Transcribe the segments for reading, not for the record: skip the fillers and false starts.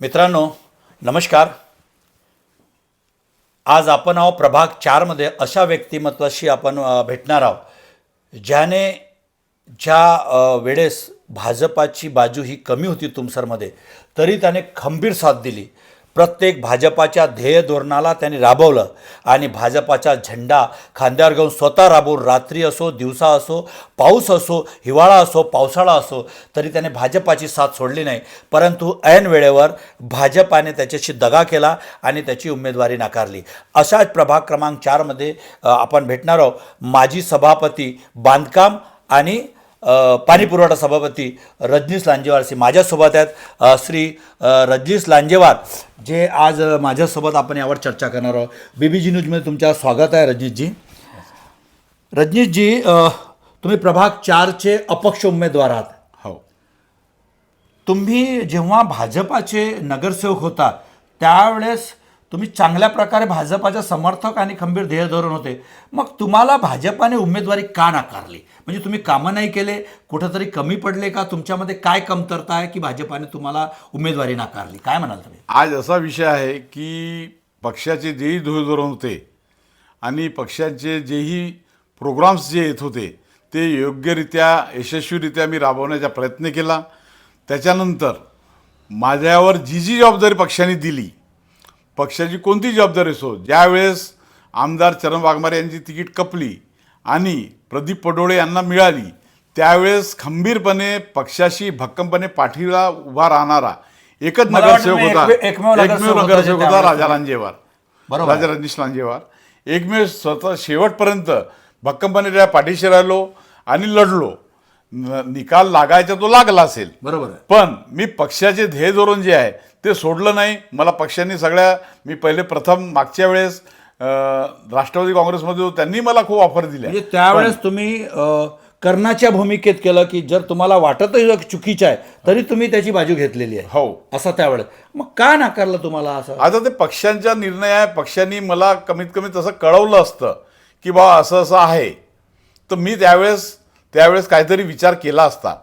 मित्रांनो नमस्कार. आज आपण आहोत प्रभाग 4 मध्ये अशा व्यक्तिमत्वाशी आपण भेटणार आहोत ज्या वेळेस भाजपाची बाजू ही कमी होती तुमसरमध्ये तरी त्याने खंबीर साथ दिली. प्रत्येक भाजपाच्या ध्येय धोरणाला त्यांनी राबवलं आणि भाजपाचा झेंडा खांद्यावर घेऊन स्वतः राबवून रात्री असो दिवसा असो पाऊस असो हिवाळा असो पावसाळा असो तरी त्याने भाजपाची साथ सोडली नाही. परंतु ऐन वेळेवर भाजपाने त्याच्याशी दगा केला आणि त्याची उमेदवारी नाकारली. अशाच प्रभाग क्रमांक 4 मध्ये आपण भेटणार आहोत माजी सभापती बांधकाम आणि पाणीपुरवठा सभापती रजनीश लांजेवारशी माझ्यासोबत आहेत. श्री रजनीश लांजेवार जे आज माझ्यासोबत आपण यावर चर्चा करणार आहोत. बीबीजी न्यूजमध्ये तुमचं स्वागत आहे रजनीशजी. रजनीशजी तुम्ही प्रभाग 4चे अपक्ष उमेदवार आहात. हो. तुम्ही जेव्हा भाजपाचे नगरसेवक होता त्यावेळेस तुम्ही चांगल्या प्रकारे भाजपाच्या समर्थक आणि खंबीर ध्येय धोरण होते. मग तुम्हाला भाजपाने उमेदवारी का नाकारली? म्हणजे तुम्ही कामं नाही केले, कुठंतरी कमी पडले का? तुमच्यामध्ये काय कमतरता आहे की भाजपाने तुम्हाला उमेदवारी नाकारली? काय म्हणाल तुम्ही? आज असा विषय आहे की पक्षाचे जेही धोरण होते आणि पक्षाचे जेही प्रोग्राम्स जे येत होते ते योग्यरित्या यशस्वीरित्या मी राबवण्याचा प्रयत्न केला. त्याच्यानंतर माझ्यावर जी जबाबदारी पक्षाने दिली, पक्षाची कोणती जबाबदारी असो, ज्यावेळेस आमदार चरण वाघमारे यांची तिकीट कपली आणि प्रदीप पडोळे यांना मिळाली त्यावेळेस खंबीरपणे पक्षाशी भक्कमपणे पाठीला उभा राहणारा एकच नगरसेवक होता, एकमेव नगरसेवक होता राजा लांजेवार, राजा रजनीश लांजेवार. एकमेव स्वतः शेवटपर्यंत भक्कमपणे त्या पाठीशी राहिलो आणि लढलो. निकाल लागायचा तो लागला असेल बरोबर, पण मी पक्षाचे ध्येय धोरण जे आहे ते सोडलं नाही. मला पक्षांनी मी पहिले प्रथम मागच्या वेळेस राष्ट्रवादी काँग्रेसमध्ये होतो, त्यांनी मला खूप ऑफर दिल्या. म्हणजे त्यावेळेस तुम्ही कर्णाच्या भूमिकेत केलं की जर तुम्हाला वाटतही चुकीचं आहे तरी तुम्ही त्याची बाजू घेतलेली आहे. हो, असं त्यावेळेस. मग का नाकारलं तुम्हाला असं? आता ते पक्षांचा निर्णय आहे. पक्षांनी मला कमीत कमी तसं कळवलं असतं की बा असं असं आहे तर मी त्यावेळेस काहीतरी विचार केला असता.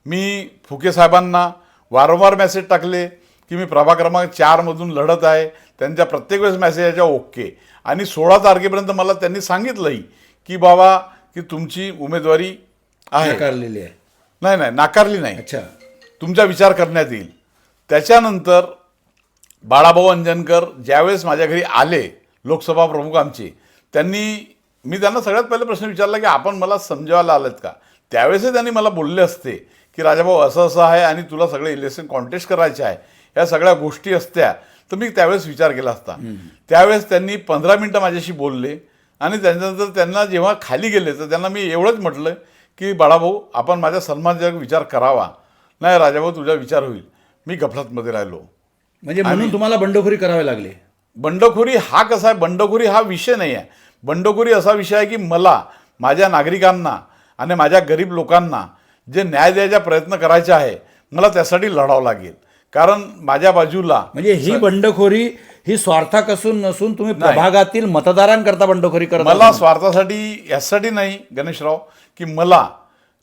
मी फुके साहेबांना वारंवार मेसेज टाकले की मी प्रभाग क्रमांक 4 मधून लढत आहे. त्यांच्या प्रत्येक वेळेस मेसेज याच्या ओके. आणि 16 तारखेपर्यंत मला त्यांनी सांगितलंही की बाबा की तुमची उमेदवारी आहे. नाकारलेली आहे? नाही, नाकारली नाही. अच्छा. तुमचा विचार करण्यात येईल. त्याच्यानंतर बाळाभाऊ अंजनकर ज्यावेळेस माझ्या घरी आले, लोकसभा प्रमुख आमचे, मी त्यांना सगळ्यात पहिले प्रश्न विचारला की आपण मला समजावायला आलेत का? त्यावेळेसही त्यांनी मला बोलले असते की राजाभाऊ असं असं आहे आणि तुला सगळे इलेक्शन कॉन्टेस्ट करायचे आहे, ह्या सगळ्या गोष्टी असत्या, तर मी त्यावेळेस विचार केला असता. त्यावेळेस त्यांनी 15 मिनटं माझ्याशी बोलले आणि त्याच्यानंतर त्यांना जेव्हा खाली गेले तर त्यांना मी एवढंच म्हटलं की बाळाभाऊ आपण माझ्या सन्मानजनक विचार करावा. नाही राजाभाऊ तुझा विचार होईल. मी गफलतमध्ये राहिलो. म्हणजे म्हणून तुम्हाला बंडखोरी करावी लागली? बंडखोरी हा कसा आहे, बंडखोरी हा विषय नाही आहे. बंडखोरी असा विषय आहे की मला माझ्या नागरिकांना आणि माझ्या गरीब लोकांना जे न्याय द्यायचा प्रयत्न करायचा आहे मला त्यासाठी लढावं लागेल. कारण माझ्या बाजूला म्हणजे ही बंडखोरी ही स्वार्थापासून नसून तुम्ही प्रभागातील मतदारांकरता बंडखोरी करता? मला स्वार्थासाठी यासाठी नाही गणेशराव की मला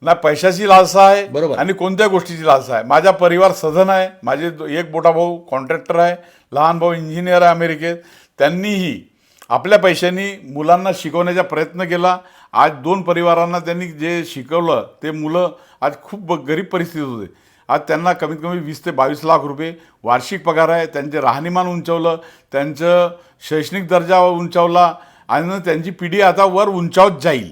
ना पैशाची लालसा आहे बरोबर आणि कोणत्या गोष्टीची लालसा आहे. माझा परिवार सधन आहे. माझे एक मोठा भाऊ कॉन्ट्रॅक्टर आहे, लहान भाऊ इंजिनियर आहे अमेरिकेत. त्यांनीही आपल्या पैशांनी मुलांना शिकवण्याचा प्रयत्न केला. आज 2 परिवारांना त्यांनी जे शिकवलं ते मुलं आज खूप गरीब परिस्थितीत होते. आज त्यांना कमीत कमी 20 ते 22 लाख रुपये वार्षिक पगार आहे. त्यांचे राहणीमान उंचावलं, त्यांचं शैक्षणिक दर्जा उंचावला आणि त्यांची पिढी आता वर उंचावत जाईल.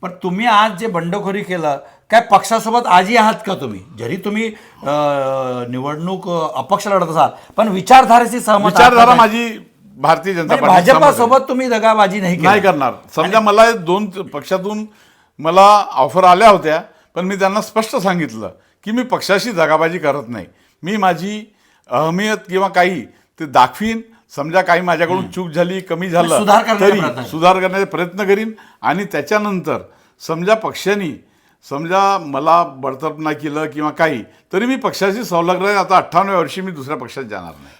पण तुम्ही आज जे बंडखोरी केलं काय पक्षासोबत आजही आहात का तुम्ही? जरी तुम्ही निवडणूक अपक्ष लढत असाल पण विचारधारेची सहमत? विचारधारा माझी भारतीय जनता पार्टी भाजपासोबत तुम्ही दगाबाजी नाही करणार. समजा मला 2 पक्षातून मला ऑफर आल्या होत्या पण मी त्यांना स्पष्ट सांगितलं की मी पक्षाशी दगाबाजी करत नाही. मी माझी अहमियत किंवा काही ते दाखवीन. समजा काही माझ्याकडून चूक झाली, कमी झालं तरी सुधार करण्याचा प्रयत्न करीन. आणि त्याच्यानंतर समजा पक्षाने मला बडतर्फ नाही केलं किंवा काही तरी मी पक्षाशी संलग्न आहे. आता 58व्या वर्षी मी दुसऱ्या पक्षात जाणार नाही.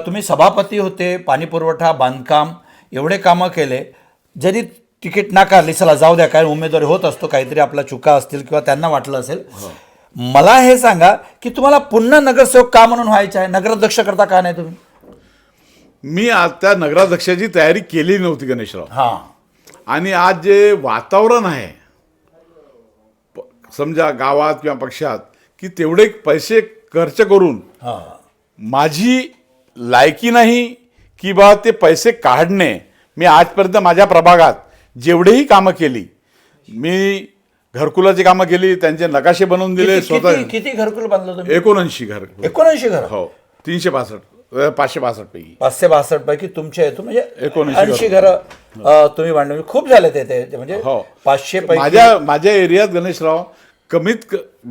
तुम्ही सभापती होते, पाणीपुरवठा बांधकाम एवढे कामं केले. जरी तिकीट नाकारली चला जाऊ द्या काय उमेदवारी होत असतो, काहीतरी आपला चुका असतील किंवा त्यांना वाटलं असेल. मला हे सांगा की तुम्हाला पुन्हा नगरसेवक का म्हणून व्हायचं आहे, नगराध्यक्ष करता का नाही तुम्ही? मी आता नगराध्यक्षाची तयारी केली नव्हती गणेशराव. हां, आणि आज जे वातावरण आहे समजा गावात किंवा पक्षात, की तेवढे पैसे खर्च करून हां, माझी लायकी नाही की बा ते पैसे काढणे. मी आजपर्यंत माझ्या प्रभागात जेवढेही कामं केली, मी घरकुलाची कामं केली, त्यांचे नकाशे बनवून दिले स्वतः. किती घरकुल बांधलं तुम्ही? 79 घर. 79 घर. हो, 362 562 पैकी 562 पैकी तुमच्या येतो म्हणजे 79 80 घर तुम्ही बांधली. खूप झाले ते म्हणजे हो. 500 पैकी. माझ्या एरियात गणेशराव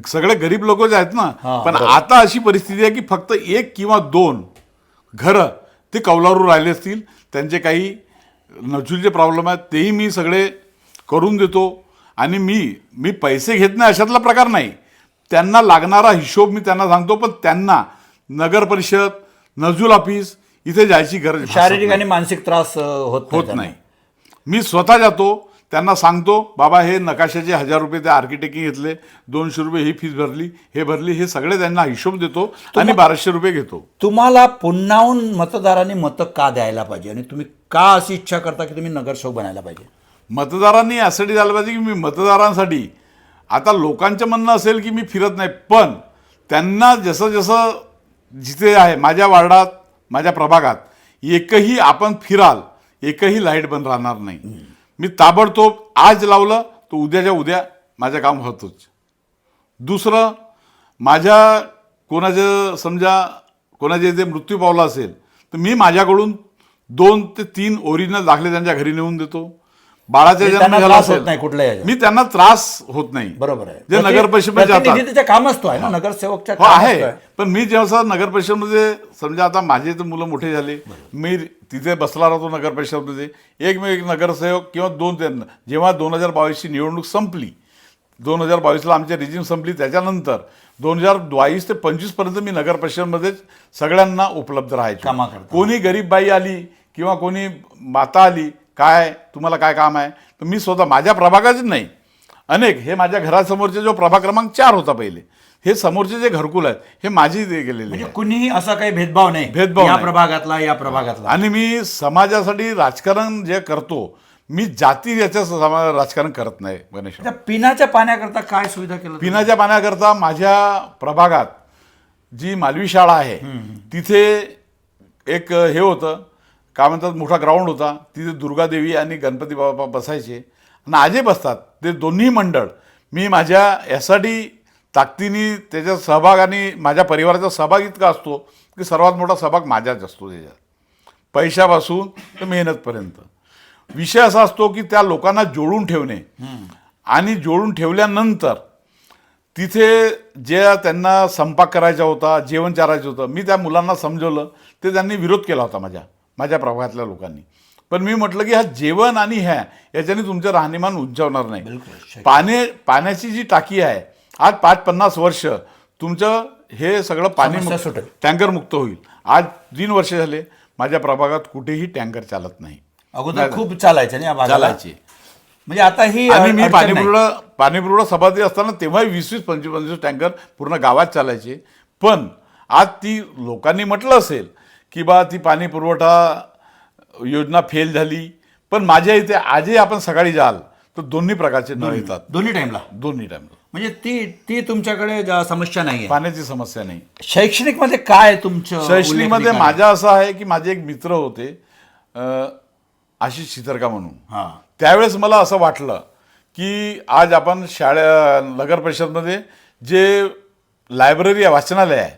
सगळे गरीब लोकच आहेत ना. पण आता अशी परिस्थिती आहे की फक्त 1 किंवा 2 घरं ते कौलारू राहिले असतील. त्यांचे काही नजुलचे प्रॉब्लेम आहेत, तेही मी सगळे करून देतो. आणि मी पैसे घेत नाही अशातला प्रकार नाही. त्यांना लागणारा हिशोब मी त्यांना सांगतो, पण त्यांना नगर परिषद, नजूल ऑफिस इथे जायची गरज शारीरिक आणि मानसिक त्रास होत नाही. मी स्वतः जातो, त्यांना सांगतो, बाबा हे नकाशाचे 1000 रुपये त्या आर्किटेक्टने घेतले, 200 रुपये ही फीस भरली, हे भरली, हे सगळे त्यांना हिशोब देतो आणि 1200 रुपये घेतो. तुम्हाला पुन्हाहून मतदारांनी मतं का द्यायला पाहिजे आणि तुम्ही का अशी इच्छा करता की तुम्ही नगरसेवक बनायला पाहिजे? मतदारांनी यासाठी झालं पाहिजे की मी मतदारांसाठी, आता लोकांचं म्हणणं असेल की मी फिरत नाही, पण त्यांना जसं जसं जिथे आहे माझ्या वार्डात, माझ्या प्रभागात एकही आपण फिराल, एकही लाईट बंद राहणार नाही. मी ताबडतोब आज लावलं तर उद्याच्या उद्या माझं काम होतोच. दुसरं, माझ्या कोणाचे इथे मृत्यू पावला असेल तर मी माझ्याकडून 2 ते 3 ओरिजिनल दाखले त्यांच्या घरी नेऊन देतो. बाळाचा जन्म त्यांना झाला त्रास होत असेल नाही कुठल्याही मी त्यांना त्रास होत नाही. बरोबर आहे. जे नगर परिषदेमध्ये जातात. प्रतिनिधीचं काम असतो आहे ना नगरसेवकच्या हो आहे. पण मी जेव्हा नगर परिषदमध्ये समजा आता माझे तर मुलं मोठे झाले, मी तिथे बसला राहतो नगर परिषदमध्ये, एक नगरसेवक किंवा 2-3. जेव्हा 2022ची निवडणूक संपली, 2022ला आमची रिजिम संपली, त्याच्यानंतर 2022 ते 25 पर्यंत मी नगर परिषदमध्येच सगळ्यांना उपलब्ध राहायचो. कोणी गरीब बाई आली किंवा कोणी माता आली, काय तुम्हाला काय काम आहे, तर मी स्वतः माझ्या प्रभागाचेच नाही, अनेक हे माझ्या घरासमोरचे जो प्रभाग क्रमांक 4 होता पहिले, हे समोरचे जे घरकुल आहेत हे माझी गेलेले म्हणजे कुणीही असा काही भेदभाव नाही, या प्रभागातला या प्रभागातला. आणि मी समाजासाठी राजकारण जे करतो, मी जाती याचं राजकारण करत नाही. गणेश, पिण्याच्या पाण्याकरता काय सुविधा केलं? पिण्याच्या पाण्याकरता माझ्या प्रभागात जी मालवी शाळा आहे तिथे एक हे होतं, काय म्हणतात, मोठा ग्राउंड होता. तिथे दुर्गादेवी आणि गणपती बाबा बसायचे आणि आजही बसतात. ते दोन्ही मंडळ मी माझ्या यासाठी ताकदीने त्याच्यात सहभाग आणि माझ्या परिवाराचा सहभाग इतका असतो की सर्वात मोठा सहभाग माझ्याच असतो. त्याच्यात पैशापासून तर मेहनतपर्यंत विषय असा असतो की त्या लोकांना जोडून ठेवणे आणि जोडून ठेवल्यानंतर तिथे जे त्यांना स्वयंपाक करायचा होता, जेवण चारायचं होतं, मी त्या मुलांना समजवलं. ते त्यांनी विरोध केला होता माझ्या प्रभागातल्या लोकांनी. पण मी म्हटलं की हा जेवण आणि याच्याने तुमचं राहणीमान उंचावणार नाही. पाण्याची जी टाकी आहे, आज 5-50 वर्ष तुमचं हे सगळं पाणी टँकर मुक्त होईल. आज 3 वर्ष झाले माझ्या प्रभागात कुठेही टँकर चालत नाही. अगोदर खूप चालायचे ना, चालायचे. म्हणजे आता ही आणि मी पाणीपुरवठा सभापती असताना तेव्हा 20-25 टँकर पूर्ण गावात चालायचे. पण आज ती लोकांनी म्हटलं असेल की बा ती पाणी पुरवठा योजना फेल झाली, पण माझ्या इथे आजही आपण सकाळी जाल तर दोन्ही प्रकारचे नळ येतात. दोन्ही टाइमला म्हणजे ती तुमच्याकडे समस्या नाही, पाण्याची समस्या नाही. शैक्षणिक मध्ये काय तुमचं? शैक्षणिक मध्ये माझं असं आहे की माझे एक मित्र होते आशिष चितरका म्हणून. त्यावेळेस मला असं वाटलं की आज आपण नगर परिषदमध्ये जे लायब्ररी आहे, वाचनालय आहे,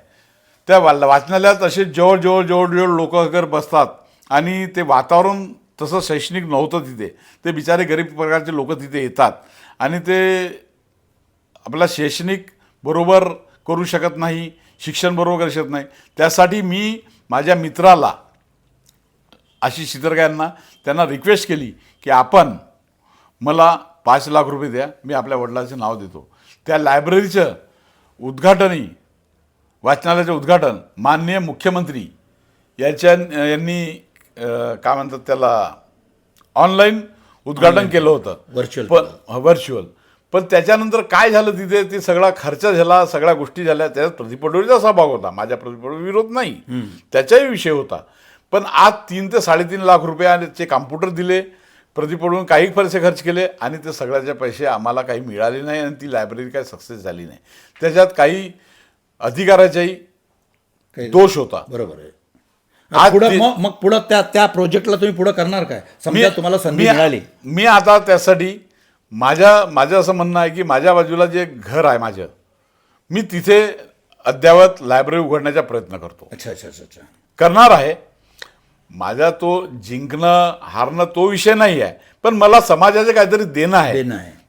त्या वाचनालयात असे जवळ लोक अगर बसतात आणि ते वातावरण तसं शैक्षणिक नव्हतं तिथे. ते बिचारे गरीब प्रकारचे लोक तिथे येतात आणि ते आपला शैक्षणिक बरोबर करू शकत नाही, शिक्षण बरोबर करू शकत नाही. त्यासाठी मी माझ्या मित्राला आशिष चितरका यांना त्यांना रिक्वेस्ट केली की आपण मला 5 लाख रुपये द्या, मी आपल्या वडिलांचं नाव देतो. त्या लायब्ररीचं उद्घाटनही, वाचनालयाचं उद्घाटन माननीय मुख्यमंत्री यांनी काय म्हणतात त्याला ऑनलाईन उद्घाटन केलं होतं, व्हर्च्युअल. पण त्याच्यानंतर काय झालं तिथे ते सगळा खर्च झाला, सगळ्या गोष्टी झाल्या. त्याच्यात प्रदीप पडोळीचा सहभाग होता, माझ्या प्रदीप पडोळी विरोध नाही, त्याचाही विषय होता. पण आज 3 ते 3.5 लाख रुपयाचे कॉम्प्युटर दिले, प्रदीप पडोळीने काही पैसे खर्च केले आणि ते सगळ्याचे पैसे आम्हाला काही मिळाले नाही आणि ती लायब्ररी काही सक्सेस झाली नाही. त्याच्यात काही अधिकाऱ्याचाही दोष होता. बरोबर आहे. आज पुढं ते- मग पुढं त्या प्रोजेक्टला तुम्ही पुढं करणार काय, समजा तुम्हाला संधी मिळाली? मी आता त्यासाठी माझं असं म्हणणं आहे की माझ्या बाजूला जे घर आहे माझं, मी तिथे अद्यावत लायब्ररी उघडण्याचा प्रयत्न करतो, अच्छा अच्छा अच्छा अच्छा. करणार आहे. माझा तो जिंकणं हारणं तो विषय नाही आहे, पण मला समाजाचे काहीतरी देणं आहे.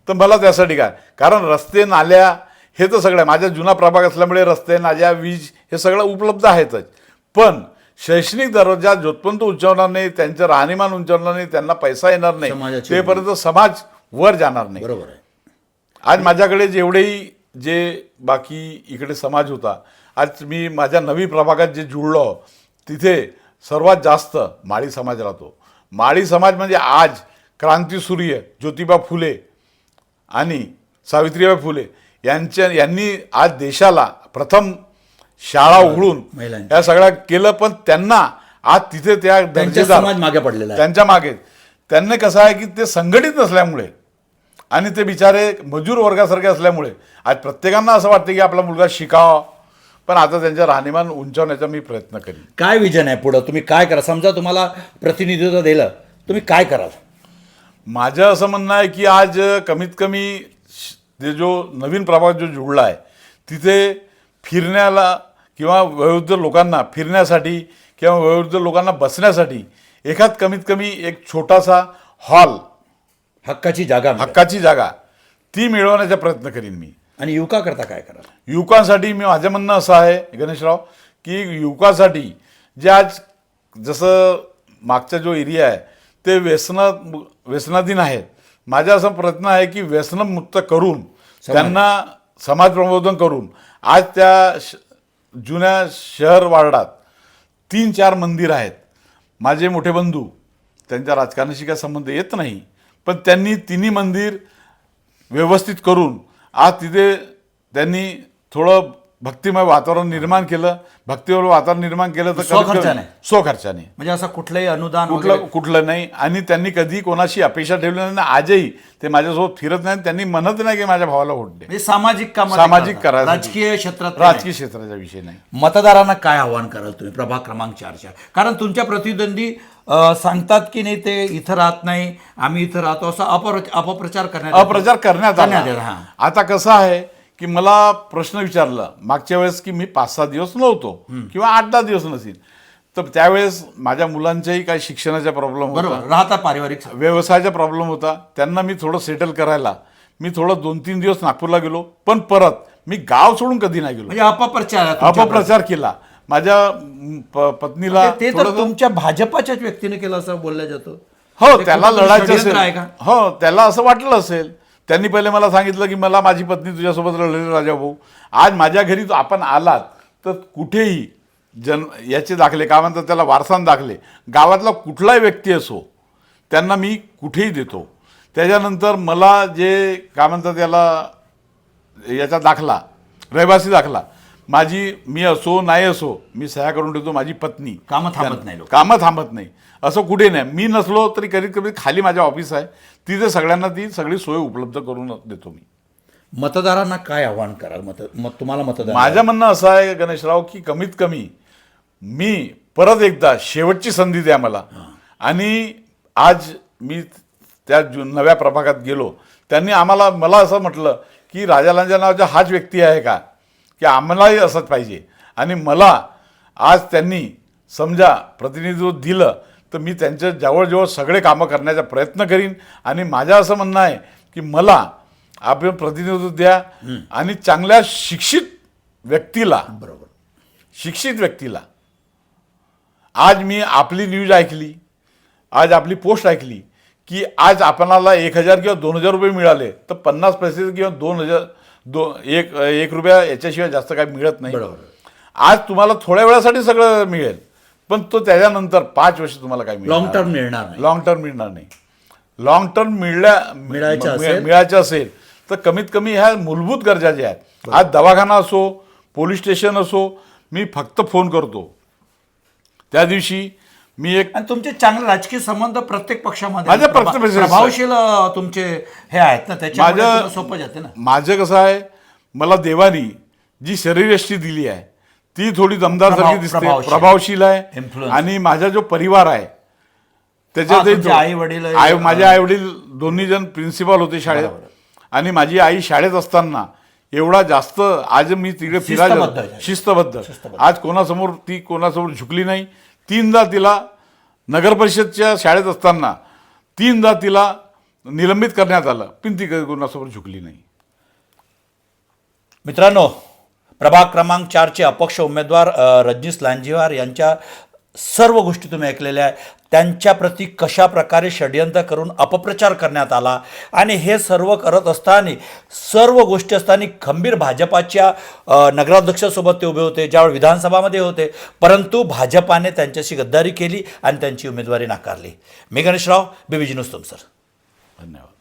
तर मला त्यासाठी काय, कारण रस्ते नाल्या हे तर सगळं आहे. माझा जुना प्रभाग असल्यामुळे रस्ते नाल्या वीज हे सगळं उपलब्ध आहेतच. पण शैक्षणिक दर्जा जोपर्यंत उंचावणार नाही, त्यांचं राहणीमान उंचावणार नाही, त्यांना पैसा येणार नाही, समाजाची तेपर्यंत समाज वर जाणार नाही. बरोबर आहे. आज माझ्याकडे जेवढेही जे बाकी इकडे समाज होता, आज मी माझ्या नवी प्रभागात जे जुळलो तिथे सर्वात जास्त माळी समाज राहतो. माळी समाज म्हणजे आज क्रांतीसूर्य ज्योतिबा फुले आणि सावित्रीबाई फुले यांनी आज देशाला प्रथम शाळा उघडून महिलांची. या सगळ्या केलं. पण त्यांना आज तिथे त्या त्यांचा दर्जेदार समाज मागे पडलेला आहे. त्यांच्या मागे त्यांनी कसं आहे की ते संघटित नसल्यामुळे आणि ते बिचारे मजूर वर्गासारखे असल्यामुळे आज प्रत्येकांना असं वाटतं की आपला मुलगा शिकावा. पण आता त्यांच्या राहणीमान उंचावण्याचा मी प्रयत्न करीन. काय विजन आहे पुढं, तुम्ही काय करा, समजा तुम्हाला प्रतिनिधित्व दिलं, तुम्ही काय कराल? माझं असं म्हणणं आहे की आज कमीत कमी जे जो नवीन प्रभाग जो जुळला आहे तिथे फिरण्याला किंवा वयोवृद्ध लोकांना फिरण्यासाठी किंवा वयोवृद्ध लोकांना बसण्यासाठी एखाद कमीत कमी एक छोटासा हॉल, हक्काची जागा मिळेल. हक्काची जागा ती मिळवण्याचा प्रयत्न करीन मी. आणि युवका करता काय कराल? युवकांसाठी मी माझं म्हणणं असं आहे गणेशराव की युवकासाठी जे आज जसं मागचा जो एरिया आहे ते व्यसनाधीन आहेत, माझा असा प्रयत्न आहे की व्यसनमुक्त करून त्यांना समाज प्रबोधन करून आज त्या जुन्या शहर वार्डात 3-4 मंदिर आहेत. माझे मोठे बंधू, त्यांच्या राजकारणाशी काही संबंध येत नाही, पण त्यांनी तिन्ही मंदिर व्यवस्थित करून आज तिथे त्यांनी थोडं भक्तिमय वातावरण निर्माण केलं. भक्तिमय वातावरण निर्माण केलं तर स्वखर्चाने? स्वखर्चाने, म्हणजे असं कुठलंही अनुदान वगैरे? कुठलं नाही. आणि त्यांनी कधी कोणाशी अपेक्षा ठेवली नाही. आजही ते माझ्यासोबत फिरत नाही. त्यांनी म्हणत नाही की माझ्या भावाला वोट दे. म्हणजे सामाजिक काम सामाजिक करायचं. राजकीय क्षेत्रात राजकीय क्षेत्राचा विषय नाही. मतदारांना काय आव्हान कराल तुम्ही प्रभाग क्रमांक 4च्या? कारण तुमच्या प्रतिद्वंदी सांगतात की नाही ते इथं राहत नाही, आम्ही इथं राहतो, असं अपप्रचार करण्यात आला. हां. आता कसं आहे की मला प्रश्न विचारला मागच्या वेळेस की मी 5-6 दिवस नव्हतो किंवा 8-10 दिवस नसेल, तर त्यावेळेस माझ्या मुलांच्याही काही शिक्षणाचा प्रॉब्लेम होता, बरोबर, राहता पारिवारिक. व्यवसायाचा प्रॉब्लेम होता. त्यांना मी थोडं सेटल करायला मी थोडं 2-3 दिवस नागपूरला गेलो. पण परत मी गाव सोडून कधी नाही गेलो. म्हणजे अपप्रचार केला. माझ्या पत्नीला ते तर तुमच्या भाजपाच्याच व्यक्तीने केलं असं बोललं जातं. हो, ते त्याला कुठलं लढायचं षडयंत्र आहे असेल. का? हो, त्याला असं वाटलं असेल. त्यांनी पहिले मला सांगितलं की मला माझी पत्नी तुझ्यासोबत लढली राजाभाऊ. आज माझ्या घरी आपण आलात तर कुठेही याचे दाखले काय म्हणतात त्याला, वारसां दाखले, गावातला कुठलाही व्यक्ती असो त्यांना मी कुठेही देतो. त्याच्यानंतर मला जे काय म्हणतात त्याला याचा दाखला, रहिवासी दाखला, मी असो नाही असो मी सह्या करून ठेवतो. माझी पत्नी कामं थांबत नाही, कामं थांबत नाही, असं कुठे नाही. मी नसलो तरी कधीत कधी खाली माझ्या ऑफिस आहे, तिथे सगळ्यांना ती सगळी सोय उपलब्ध करून देतो मी. मतदारांना काय आव्हान कराल? तुम्हाला मतदार माझं म्हणणं असं आहे गणेशराव की कमीत कमी मी परत एकदा शेवटची संधी द्या मला. आणि आज मी त्या नव्या प्रभागात गेलो, त्यांनी मला असं म्हटलं की राजा लांजा नावाचा हाच व्यक्ती आहे का, की आम्हालाही असंच पाहिजे. आणि मला आज त्यांनी समजा प्रतिनिधित्व दिलं तर मी त्यांच्या जवळजवळ सगळे कामं करण्याचा प्रयत्न करीन. आणि माझं असं म्हणणं आहे की मला आपण प्रतिनिधित्व द्या आणि चांगल्या शिक्षित व्यक्तीला, बरोबर, शिक्षित व्यक्तीला. आज मी आपली न्यूज ऐकली, आज आपली पोस्ट ऐकली की आज आपणाला 1,000 किंवा 2,000 रुपये मिळाले तर 50 पैसे किंवा 1 रुपया याच्याशिवाय जास्त काही मिळत नाही. बरोबर. आज तुम्हाला थोड्या वेळासाठी सगळं मिळेल, पण तो त्याच्यानंतर 5 वर्ष तुम्हाला काही लॉंग टर्म मिळणार नाही. लॉंग टर्म मिळणार नाही. लॉंग टर्म मिळायचं असेल तर कमीत कमी ह्या मूलभूत गरजा ज्या आहेत, आज दवाखाना असो पोलीस स्टेशन असो, मी फक्त फोन करतो. त्या दिवशी मी एक आणि तुमचे चांगले राजकीय संबंध प्रत्येक पक्षामध्ये माझ्या प्रत्येक पक्षात प्रभावशील तुमचे हे आहेत ना, त्याच्यामुळे माझ्या- तुला सोपं जाते ना. माझं कसं आहे, मला देवानी जी शरीरयष्टी दिली आहे ती थोडी दमदार सारखी दिसते, प्रभावशील आहे. Influence. आणि माझा जो परिवार आहे त्याच्यात तुमचे आई-वडील माझे आई वडील दोन्ही जण प्रिन्सिपल होते शाळेत. आणि माझी आई शाळेत असताना एवढा जास्त आज मी तिकडे शिस्तबद्ध फिरायला आहे. शिस्तबद्ध आज कोणासमोर झुकली नाही. 3दा तिला नगर परिषदच्या शाळेत असताना 3दा तिला निलंबित करण्यात आलं, पण ती कोणासमोर झुकली नाही. मित्रांनो, प्रभाग क्रमांक 4चे अपक्ष उमेदवार रजनीश लांजेवार यांच्या सर्व गोष्टी तुम्ही ऐकलेल्या आहे. त्यांच्याप्रती कशा प्रकारे षडयंत्र करून अपप्रचार करण्यात आला आणि हे सर्व करत असताना सर्व गोष्टी असताना खंबीर भाजपाच्या नगराध्यक्षासोबत ते उभे होते, ज्यावेळी विधानसभामध्ये होते, परंतु भाजपाने त्यांच्याशी गद्दारी केली आणि त्यांची उमेदवारी नाकारली. मी गणेशराव, BBG न्यूज तुमसर. धन्यवाद.